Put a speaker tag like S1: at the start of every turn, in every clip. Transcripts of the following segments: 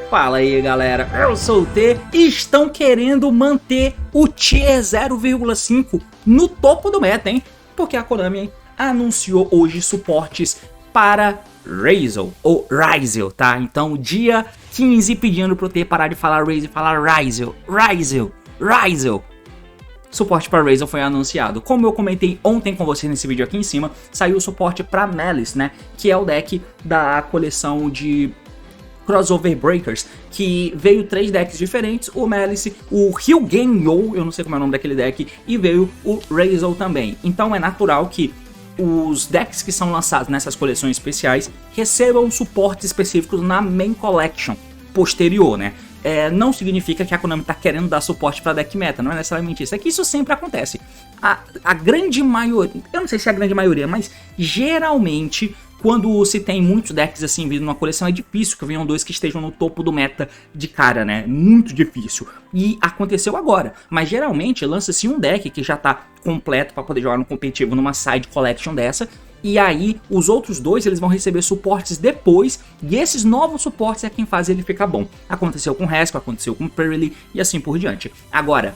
S1: Fala aí galera, eu sou o T e estão querendo manter o Tier 0,5 no topo do meta, hein? Porque a Konami anunciou hoje suportes para Razel, ou Ryzel, tá? Então dia 15 pedindo pro T parar de falar Razel e falar Ryzel. Suporte para Razel foi anunciado. Como eu comentei ontem com vocês nesse vídeo aqui em cima, saiu o suporte para Malice, né? Que é o deck da coleção de Crossover Breakers, que veio 3 decks diferentes, o Malice, o Hyugen-Yo, eu não sei como é o nome daquele deck, e veio o Razel também. Então é natural que os decks que são lançados nessas coleções especiais recebam suportes específicos na Main Collection posterior, né? Não significa que a Konami tá querendo dar suporte para deck meta, não é necessariamente isso, é que isso sempre acontece. A grande maioria, eu não sei se é a grande maioria, mas geralmente quando se tem muitos decks assim vindo numa coleção, é difícil que venham 2 que estejam no topo do meta de cara, né? Muito difícil. E aconteceu agora. Mas geralmente lança-se um deck que já tá completo para poder jogar no competitivo numa side collection dessa. E aí os outros 2 eles vão receber suportes depois. E esses novos suportes é quem faz ele ficar bom. Aconteceu com Haskell, aconteceu com Pearly e assim por diante. Agora,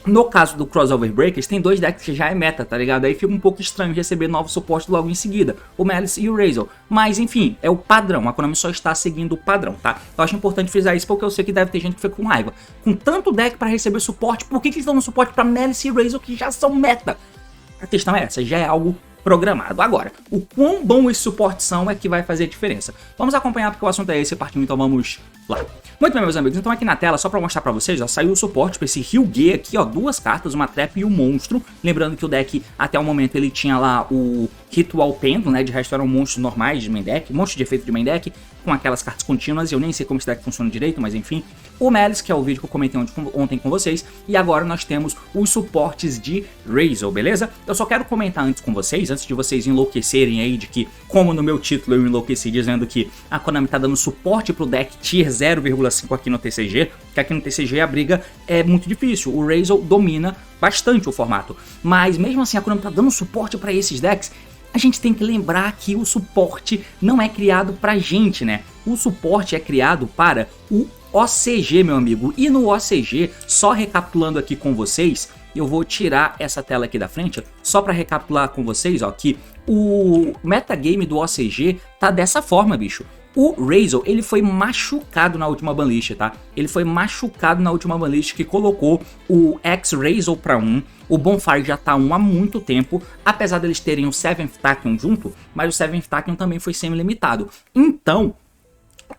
S1: no caso do Crossover Breakers, tem 2 decks que já é meta, tá ligado? Aí fica um pouco estranho receber novo suporte logo em seguida, o Malice e o Razel. Mas enfim, é o padrão, a Konami só está seguindo o padrão, tá? Eu acho importante frisar isso porque eu sei que deve ter gente que fica com raiva. Com tanto deck para receber suporte, por que eles dão suporte para Malice e Razel que já são meta? A questão é essa, já é algo programado. Agora, o quão bom esses suportes são é que vai fazer diferença. Vamos acompanhar porque o assunto é esse, partiu, então vamos lá. Muito bem, meus amigos, então aqui na tela, só pra mostrar pra vocês, já saiu o suporte pra esse Hyugen aqui, ó, 2 cartas, uma Trap e um Monstro. Lembrando que o deck, até o momento, ele tinha lá o Ritual Pendulum, né, de resto eram monstros normais de main deck, monstros de efeito de main deck, com aquelas cartas contínuas, eu nem sei como esse deck funciona direito, mas enfim. O Malice, que é o vídeo que eu comentei ontem com vocês, e agora nós temos os suportes de Razel, beleza? Eu só quero comentar antes com vocês, antes de vocês enlouquecerem aí de que, como no meu título eu enlouqueci dizendo que a Konami tá dando suporte pro deck Tier 0,5 aqui no TCG, que aqui no TCG a briga é muito difícil, o Razel domina bastante o formato, mas mesmo assim a Konami tá dando suporte para esses decks. A gente tem que lembrar que o suporte não é criado pra gente, né? O suporte é criado para o OCG, meu amigo. E no OCG, só recapitulando aqui com vocês, eu vou tirar essa tela aqui da frente, só para recapitular com vocês, ó, que o metagame do OCG tá dessa forma, bicho. O Razel, ele foi machucado na última banlist, tá? Ele foi machucado na última banlist que colocou o X-Razel pra 1. O Bonfire já tá 1 há muito tempo, apesar deles terem o 7th Tachyon junto, mas o 7th Tachyon também foi semi-limitado. Então,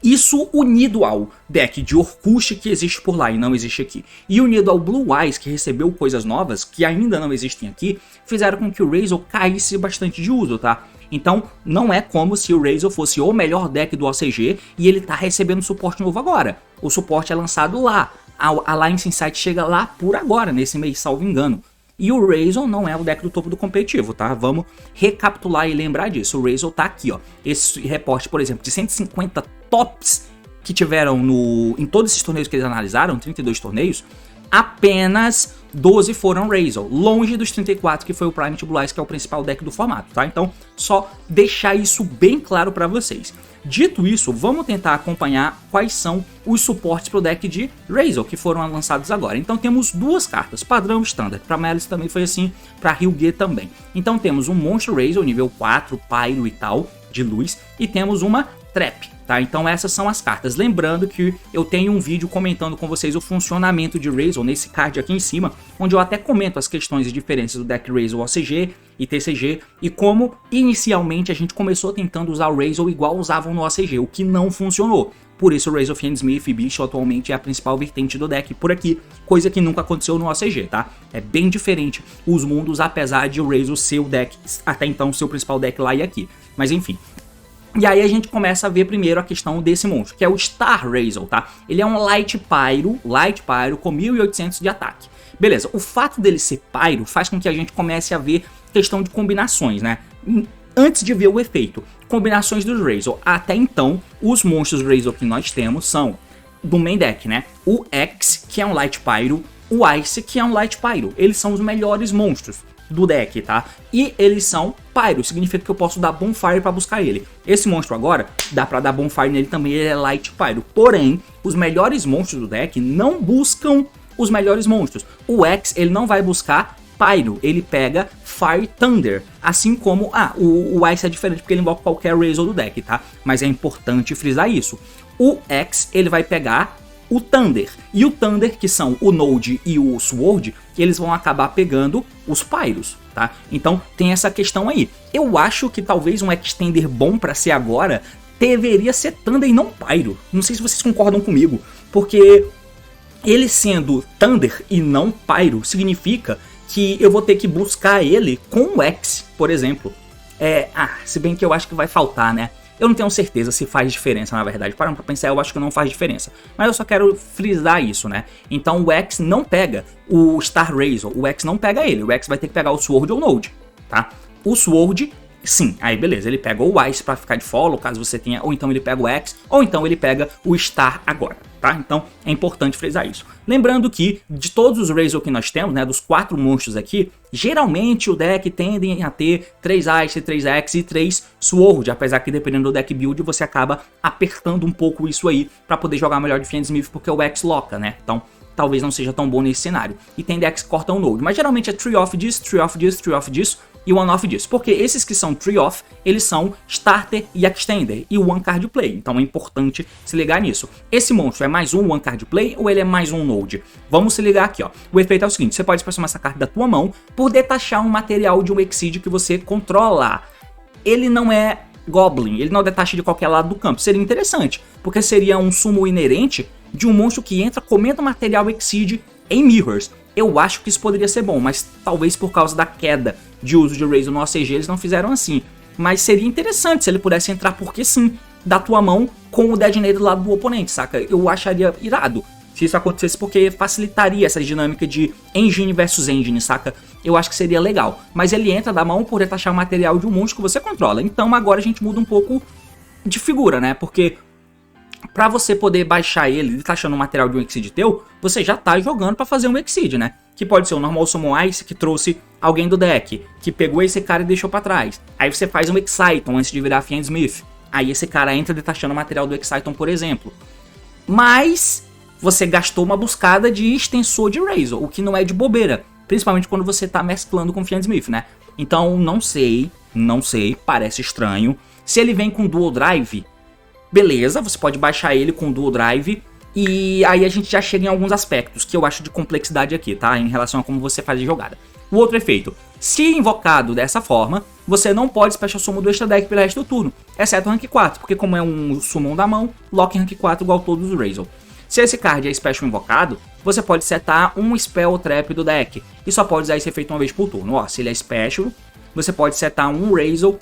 S1: isso unido ao deck de Orkut que existe por lá e não existe aqui, e unido ao Blue Eyes que recebeu coisas novas que ainda não existem aqui, fizeram com que o Razel caísse bastante de uso, tá? Então não é como se o Razel fosse o melhor deck do OCG e ele tá recebendo suporte novo agora. O suporte é lançado lá, a Alliance Insight chega lá por agora, nesse mês, salvo engano. E o Razel não é o deck do topo do competitivo, tá? Vamos recapitular e lembrar disso. O Razel tá aqui, ó. Esse reporte, por exemplo, de 150 tops que tiveram em todos esses torneios que eles analisaram, 32 torneios, apenas 12 foram Razel, longe dos 34 que foi o Prime Blue Eyes, que é o principal deck do formato, tá? Então, só deixar isso bem claro para vocês. Dito isso, vamos tentar acompanhar quais são os suportes para o deck de Razel que foram lançados agora. Então temos 2 cartas, padrão standard, para Malice também foi assim, para Hyugen também. Então temos um Monstro Razel nível 4, Pyro e tal, de luz, e temos uma Trap, tá? Então essas são as cartas. Lembrando que eu tenho um vídeo comentando com vocês o funcionamento de Razel nesse card aqui em cima, onde eu até comento as questões e diferenças do deck Razel OCG e TCG, e como inicialmente a gente começou tentando usar o Razel igual usavam no OCG, o que não funcionou. Por isso o Razel Fiendsmith e Bicho atualmente é a principal vertente do deck por aqui, coisa que nunca aconteceu no OCG, tá? É bem diferente os mundos, apesar de o Razel ser o deck, até então seu principal deck lá e aqui. Mas enfim. E aí a gente começa a ver primeiro a questão desse monstro, que é o Star Razel, tá? Ele é um Light Pyro com 1800 de ataque. Beleza, o fato dele ser Pyro faz com que a gente comece a ver questão de combinações, né? Antes de ver o efeito, combinações dos Razel. Até então, os monstros Razel que nós temos são do main deck, né? O X, que é um Light Pyro o Ice, que é um Light Pyro. Eles são os melhores monstros do deck, tá? E eles são Pyro, significa que eu posso dar Bonfire pra buscar ele. Esse monstro agora, dá pra dar Bonfire nele também, ele é Light Pyro. Porém, os melhores monstros do deck não buscam os melhores monstros. O X, ele não vai buscar Pyro, ele pega Fire Thunder, assim como, o Ice é diferente porque ele invoca qualquer Razor do deck, tá? Mas é importante frisar isso. O X, ele vai pegar o Thunder, e o Thunder, que são o Node e o Sword, eles vão acabar pegando os Pyros, tá? Então tem essa questão aí. Eu acho que talvez um Extender bom pra ser agora deveria ser Thunder e não Pyro. Não sei se vocês concordam comigo, porque ele sendo Thunder e não Pyro significa que eu vou ter que buscar ele com o X, por exemplo. Se bem que eu acho que vai faltar, né? Eu não tenho certeza se faz diferença, na verdade. Parando pra pensar, eu acho que não faz diferença. Mas eu só quero frisar isso, né? Então o X não pega o Star Razor. O X não pega ele. O X vai ter que pegar o Sword ou Node, tá? O Sword, sim. Aí beleza, ele pega o Ice pra ficar de follow, caso você tenha. Ou então ele pega o X, ou então ele pega o Star agora, tá? Então é importante frisar isso. Lembrando que de todos os Razor que nós temos, né? Dos 4 monstros aqui, geralmente o deck tendem a ter 3 Ice, 3 X e 3 Sword, apesar que dependendo do deck build você acaba apertando um pouco isso aí pra poder jogar melhor de Fiend Smith, porque o X loca, né? Então talvez não seja tão bom nesse cenário. E tem decks que cortam o Node, mas geralmente é 3 off disso, 3 off disso, 3 off disso e 1 off disso, porque esses que são 3 off, eles são Starter e Extender e One Card Play, então é importante se ligar nisso. Esse monstro é mais um One Card Play ou ele é mais um Node? Vamos se ligar aqui, ó. O efeito é o seguinte, você pode transformar essa carta da tua mão por detachar um material de um Exceed que você controla. Ele não é Goblin, ele não detacha de qualquer lado do campo, seria interessante, porque seria um sumo inerente de um monstro que entra comendo material Exceed em Mirrors. Eu acho que isso poderia ser bom, mas talvez por causa da queda de uso de Razor no OCG eles não fizeram assim. Mas seria interessante se ele pudesse entrar, porque sim, da tua mão com o Dead do lado do oponente, saca? Eu acharia irado se isso acontecesse, porque facilitaria essa dinâmica de engine versus engine, saca? Eu acho que seria legal. Mas ele entra da mão por detachar o material de um monstro que você controla. Então agora a gente muda um pouco de figura, né? Porque pra você poder baixar ele detachando o material de um Exceed teu, você já tá jogando pra fazer um Exceed, né? Que pode ser o Normal Summon Ice, que trouxe alguém do deck, que pegou esse cara e deixou pra trás. Aí você faz um Exciton antes de virar Fiend Smith. Aí esse cara entra detachando o material do Exciton, por exemplo. Mas você gastou uma buscada de extensor de Razor, o que não é de bobeira. Principalmente quando você tá mesclando com Fiend Smith, né? Então não sei, parece estranho. Se ele vem com Dual Drive, beleza, você pode baixar ele com Dual Drive. E aí a gente já chega em alguns aspectos que eu acho de complexidade aqui, tá? Em relação a como você faz a jogada. O outro efeito, se invocado dessa forma, você não pode Special Summon do extra deck pelo resto do turno, exceto o Rank 4, porque como é um Summon da mão, lock em Rank 4 igual todos os Razor. Se esse card é Special invocado, você pode setar um Spell Trap do deck, e só pode usar esse efeito uma vez por turno. Ó, se ele é Special, você pode setar um Razor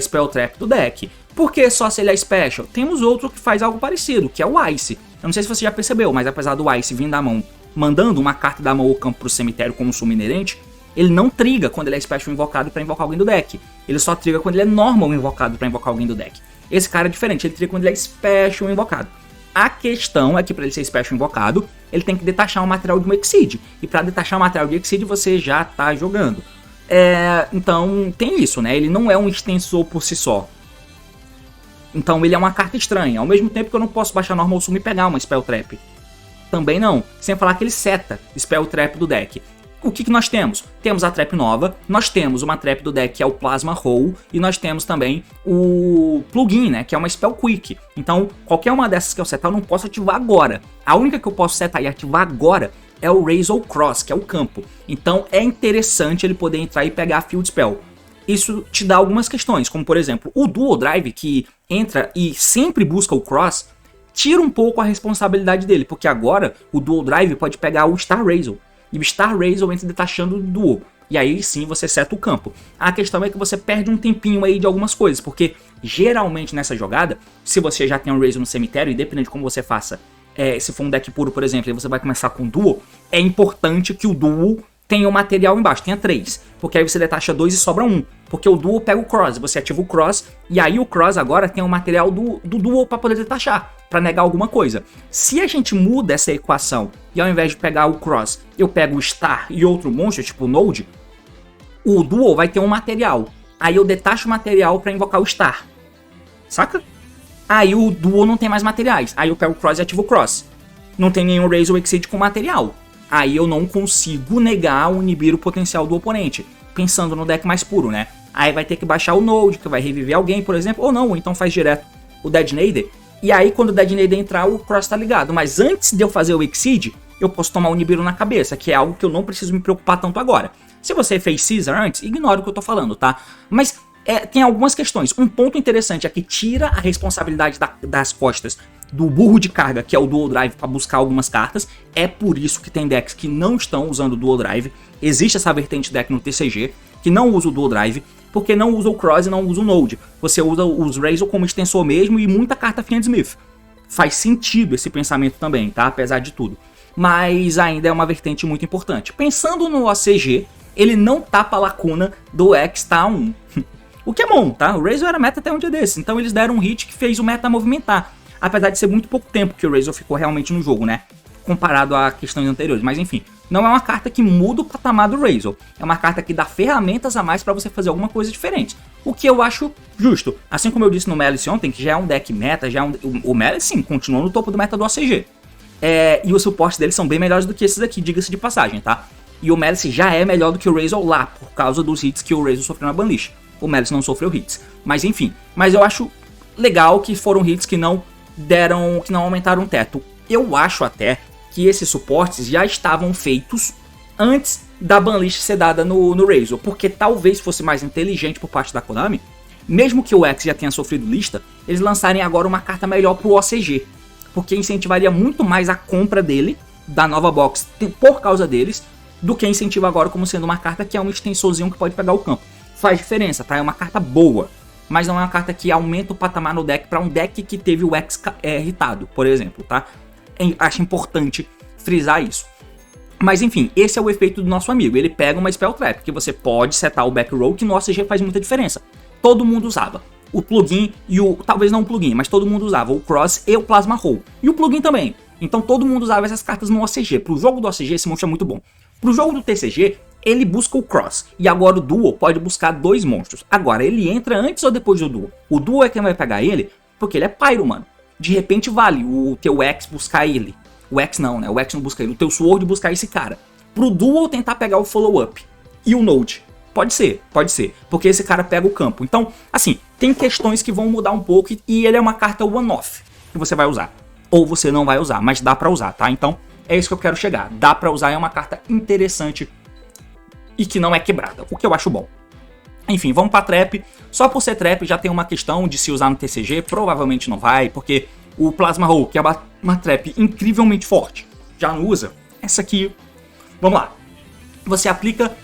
S1: Spell Trap do deck. Por que só se ele é Special? Temos outro que faz algo parecido, que é o Ice. Eu não sei se você já percebeu, mas apesar do Ice vir da mão, mandando uma carta da mão ou campo pro cemitério como sumo inerente, ele não triga quando ele é Special invocado pra invocar alguém do deck. Ele só triga quando ele é Normal invocado pra invocar alguém do deck. Esse cara é diferente, ele triga quando ele é Special invocado. A questão é que para ele ser Special invocado, ele tem que detachar um material de um Exceed. E para detachar um material de Exceed, você já tá jogando. Então tem isso, né? Ele não é um extensor por si só. Então ele é uma carta estranha. Ao mesmo tempo que eu não posso baixar Normal Summon e pegar uma Spell Trap. Também não. Sem falar que ele seta Spell Trap do deck. O que nós temos? Temos a Trap nova, nós temos uma Trap do deck que é o Plasma Hole, e nós temos também o Plugin, né, que é uma Spell Quick. Então, qualquer uma dessas que eu setar, eu não posso ativar agora. A única que eu posso setar e ativar agora é o Razor Cross, que é o campo. Então, é interessante ele poder entrar e pegar a Field Spell. Isso te dá algumas questões, como por exemplo, o Dual Drive, que entra e sempre busca o Cross, tira um pouco a responsabilidade dele, porque agora o Dual Drive pode pegar o Star Razor. E o Star Razor entra detachando do Duo. E aí sim você seta o campo. A questão é que você perde um tempinho aí de algumas coisas. Porque geralmente nessa jogada, se você já tem um Razor no cemitério, independente de como você faça, se for um deck puro, por exemplo, e você vai começar com Duo, é importante que o Duo tenha o material embaixo, tenha 3. Porque aí você detacha 2 e sobra 1. Porque o Duo pega o Cross, você ativa o Cross, e aí o Cross agora tem o material do Duo para poder detachar. pra negar alguma coisa. Se a gente muda essa equação e ao invés de pegar o Cross, eu pego o Star e outro monstro, tipo o Node, o Duo vai ter um material. Aí eu detacho o material pra invocar o Star. Saca? Aí o Duo não tem mais materiais. Aí eu pego o Cross e ativo o Cross. Não tem nenhum Raise ou Exceed com material. Aí eu não consigo negar ou inibir o potencial do oponente. Pensando no deck mais puro, né? Aí vai ter que baixar o Node, que vai reviver alguém, por exemplo. Ou não, ou então faz direto o Detonator. E aí quando o Detonator entrar, o Cross tá ligado. Mas antes de eu fazer o Exceed, eu posso tomar o Nibiru na cabeça, que é algo que eu não preciso me preocupar tanto agora. Se você fez Caesar antes, ignore o que eu tô falando, tá? Mas tem algumas questões. Um ponto interessante é que tira a responsabilidade das costas do burro de carga, que é o Dual Drive, para buscar algumas cartas. É por isso que tem decks que não estão usando o Dual Drive. Existe essa vertente deck no TCG, que não usa o Dual Drive, porque não usa o Cross e não usa o Node. Você usa os Razor como extensor mesmo e muita carta Fiendsmith. Faz sentido esse pensamento também, tá? Apesar de tudo. Mas ainda é uma vertente muito importante. Pensando no OCG, ele não tapa a lacuna do X-Ta1. O que é bom, tá? O Razor era meta até um dia desse, então eles deram um hit que fez o meta movimentar. Apesar de ser muito pouco tempo que o Razor ficou realmente no jogo, né? Comparado a questões anteriores, mas enfim. Não é uma carta que muda o patamar do Razor. É uma carta que dá ferramentas a mais pra você fazer alguma coisa diferente. O que eu acho justo. Assim como eu disse no Malice ontem, que já é um deck meta, o Malice sim, continua no topo do meta do OCG. E os suportes deles são bem melhores do que esses aqui, diga-se de passagem, tá? E o Malice já é melhor do que o Razor lá, por causa dos hits que o Razor sofreu na Banlist. O Malice não sofreu hits. Mas enfim, mas eu acho legal que foram hits que não aumentaram o teto. Eu acho até que esses suportes já estavam feitos antes da banlist ser dada no Razor, porque talvez fosse mais inteligente por parte da Konami, mesmo que o X já tenha sofrido lista, eles lançarem agora uma carta melhor pro OCG, porque incentivaria muito mais a compra dele, da nova box, por causa deles, do que incentiva agora como sendo uma carta que é um extensorzinho que pode pegar o campo. Faz diferença, tá? É uma carta boa, mas não é uma carta que aumenta o patamar no deck para um deck que teve o X irritado, por exemplo, tá? Acho importante frisar isso. Mas enfim, esse é o efeito do nosso amigo. Ele pega uma Spell Trap, que você pode setar o back row, que no OCG faz muita diferença. Todo mundo usava. O plugin e o... talvez não o plugin, mas todo mundo usava o Cross e o Plasma Roll. E o plugin também. Então todo mundo usava essas cartas no OCG. Pro jogo do OCG esse monstro é muito bom. Pro jogo do TCG, ele busca o Cross. E agora o Duo pode buscar 2 monstros. Agora, ele entra antes ou depois do Duo? O Duo é quem vai pegar ele, porque ele é Pyro, mano. De repente vale o teu X buscar ele. O X não, né? O X não busca ele. O teu Sword buscar esse cara. Pro Duo tentar pegar o follow-up. E o Node. Pode ser. Porque esse cara pega o campo. Então, assim, tem questões que vão mudar um pouco. E ele é uma carta one-off que você vai usar. Ou você não vai usar, mas dá pra usar, tá? Então, é isso que eu quero chegar. Dá pra usar, é uma carta interessante e que não é quebrada, o que eu acho bom. Enfim, vamos pra trap. Só por ser trap já tem uma questão de se usar no TCG, provavelmente não vai, porque o Plasma Roll, que é uma trap incrivelmente forte, já não usa. Essa aqui, vamos lá. Você aplica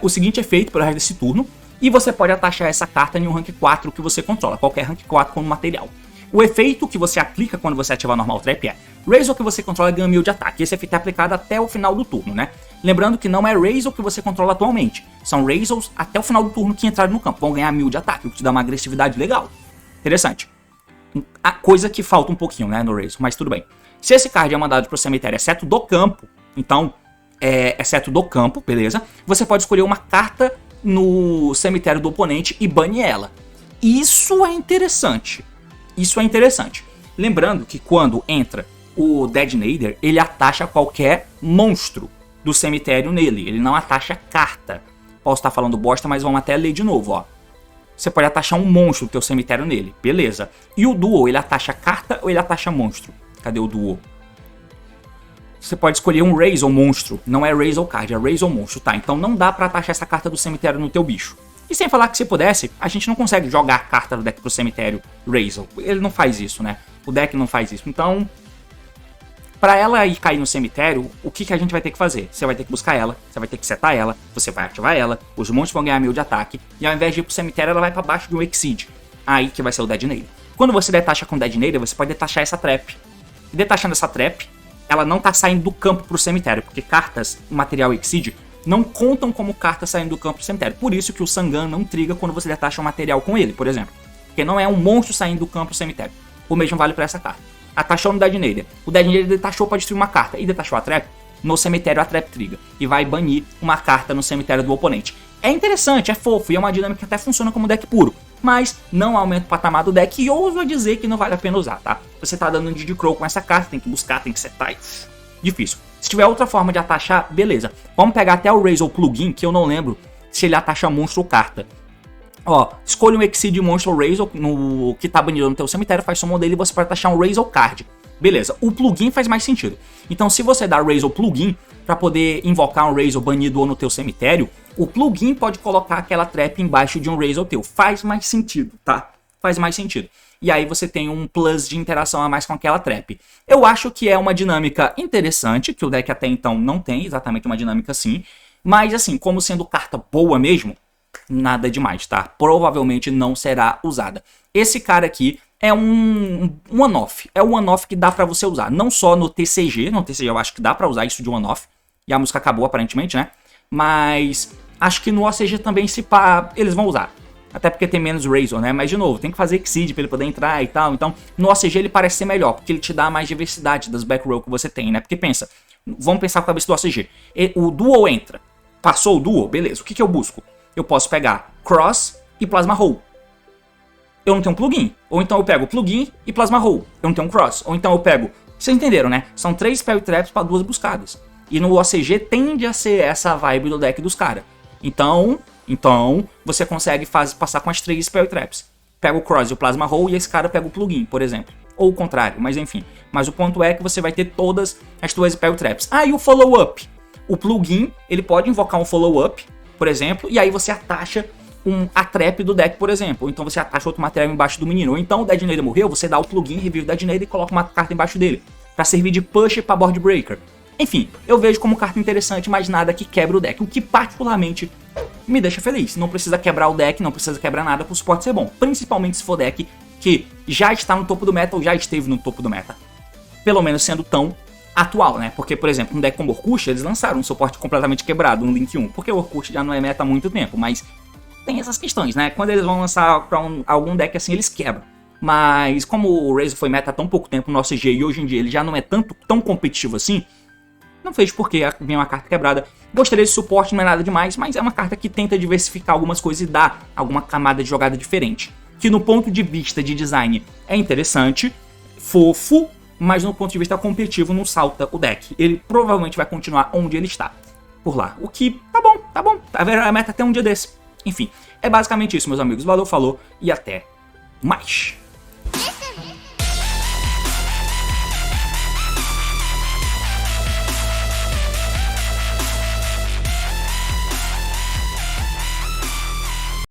S1: o seguinte efeito pelo resto desse turno, e você pode atachar essa carta em um rank 4 que você controla, qualquer rank 4 como material. O efeito que você aplica quando você ativar normal trap é Razor que você controla ganha 1000 de ataque. Esse efeito é aplicado até o final do turno, né? Lembrando que não é Razor que você controla atualmente. São Razors até o final do turno que entrarem no campo. Vão ganhar 1000 de ataque, o que te dá uma agressividade legal. Interessante. A coisa que falta um pouquinho, né, no Razor, mas tudo bem. Se esse card é mandado pro cemitério, exceto do campo, então, exceto do campo, beleza? Você pode escolher uma carta no cemitério do oponente e bane ela. Isso é interessante. Isso é interessante. Lembrando que quando entra o Detonator, ele atacha qualquer monstro do cemitério nele. Ele não atacha carta. Posso estar falando bosta, mas vamos até ler de novo, ó. Você pode atachar um monstro do teu cemitério nele. Beleza. E o Duo, ele atacha carta ou ele atacha monstro? Cadê o Duo? Você pode escolher um Razor monstro. Não é Razor card, é Razor monstro, tá? Então não dá pra atachar essa carta do cemitério no teu bicho. E sem falar que se pudesse, a gente não consegue jogar a carta do deck pro cemitério Razor. Ele não faz isso, né? O deck não faz isso. Então, pra ela ir cair no cemitério, o que a gente vai ter que fazer? Você vai ter que buscar ela, você vai ter que setar ela, você vai ativar ela, os monstros vão ganhar 1000 de ataque, e ao invés de ir pro cemitério, ela vai pra baixo de um Exceed. Aí que vai ser o Detonator. Quando você detacha com o Detonator, você pode detachar essa trap. E detachando essa trap, ela não tá saindo do campo pro cemitério, porque cartas, material Exceed, não contam como cartas saindo do campo pro cemitério. Por isso que o Sangan não triga quando você detacha um material com ele, por exemplo. Porque não é um monstro saindo do campo pro cemitério. O mesmo vale para essa carta. Atachou no Dead Nader. O Dead Nader detachou para destruir uma carta e detachou a trap. No cemitério a trap triga e vai banir uma carta no cemitério do oponente. É interessante, é fofo e é uma dinâmica que até funciona como deck puro, mas não aumenta o patamar do deck e ouso a dizer que não vale a pena usar, tá? Você tá dando um Didi Crow com essa carta, tem que buscar, tem que setar e... difícil. Se tiver outra forma de atachar, beleza. Vamos pegar até o Razor Plugin, que eu não lembro se ele atacha monstro ou carta. Ó, escolha um Exceed Monstro Razor no que tá banido no teu cemitério, faz summon dele e você pode atachar um Razor Card. Beleza, o plugin faz mais sentido. Então se você dá Razor Plugin para poder invocar um Razor banido ou no teu cemitério, o plugin pode colocar aquela trap embaixo de um Razor teu. Faz mais sentido, tá? Faz mais sentido. E aí você tem um plus de interação a mais com aquela trap. Eu acho que é uma dinâmica interessante, que o deck até então não tem exatamente uma dinâmica assim. Mas assim, como sendo carta boa mesmo, nada demais, tá? Provavelmente não será usada. Esse cara aqui é um one-off. É um one-off que dá pra você usar. Não só no TCG. No TCG eu acho que dá pra usar isso de one-off. E a música acabou aparentemente, né? Mas acho que no OCG também se pá, eles vão usar. Até porque tem menos Razor, né? Mas de novo, tem que fazer Exceed pra ele poder entrar e tal. Então no OCG ele parece ser melhor. Porque ele te dá mais diversidade das back row que você tem, né? Porque pensa, vamos pensar com a cabeça do OCG. O Duel entra. Passou o Duel, beleza. O que eu busco? Eu posso pegar Cross e Plasma Roll. Eu não tenho um plugin. Ou então eu pego plugin e Plasma Roll. Eu não tenho um Cross. Ou então eu pego... Vocês entenderam, né? São 3 Spell Traps para 2 buscadas. E no OCG tende a ser essa vibe do deck dos caras. Então você consegue passar com as 3 Spell Traps. Pega o Cross e o Plasma Roll e esse cara pega o plugin, por exemplo. Ou o contrário, mas enfim. Mas o ponto é que você vai ter todas as 2 Spell Traps. Ah, e o Follow Up. O plugin, ele pode invocar um Follow Up, por exemplo, e aí você atacha a trap do deck, por exemplo. Ou então você atacha outro material embaixo do menino. Ou então o Dead Nader morreu, você dá o plugin, revive o Dead Nader e coloca uma carta embaixo dele. Pra servir de push pra board breaker. Enfim, eu vejo como carta interessante, mas nada que quebra o deck. O que particularmente me deixa feliz. Não precisa quebrar o deck, não precisa quebrar nada pro suporte ser bom. Principalmente se for deck que já está no topo do meta ou já esteve no topo do meta. Pelo menos sendo tão atual, né? Porque, por exemplo, um deck como Orkut, eles lançaram um suporte completamente quebrado no Link 1. Porque o Orkut já não é meta há muito tempo, mas tem essas questões, né? Quando eles vão lançar pra algum deck assim, eles quebram. Mas como o Razor foi meta há tão pouco tempo no OCG e hoje em dia ele já não é tão competitivo assim, não fez porque vem uma carta quebrada. Gostaria desse suporte, não é nada demais, mas é uma carta que tenta diversificar algumas coisas e dar alguma camada de jogada diferente. Que no ponto de vista de design é interessante, fofo, mas no ponto de vista competitivo não salta o deck. Ele provavelmente vai continuar onde ele está, por lá. O que tá bom. A meta até um dia desse. Enfim, é basicamente isso, meus amigos. Valeu, falou e até mais.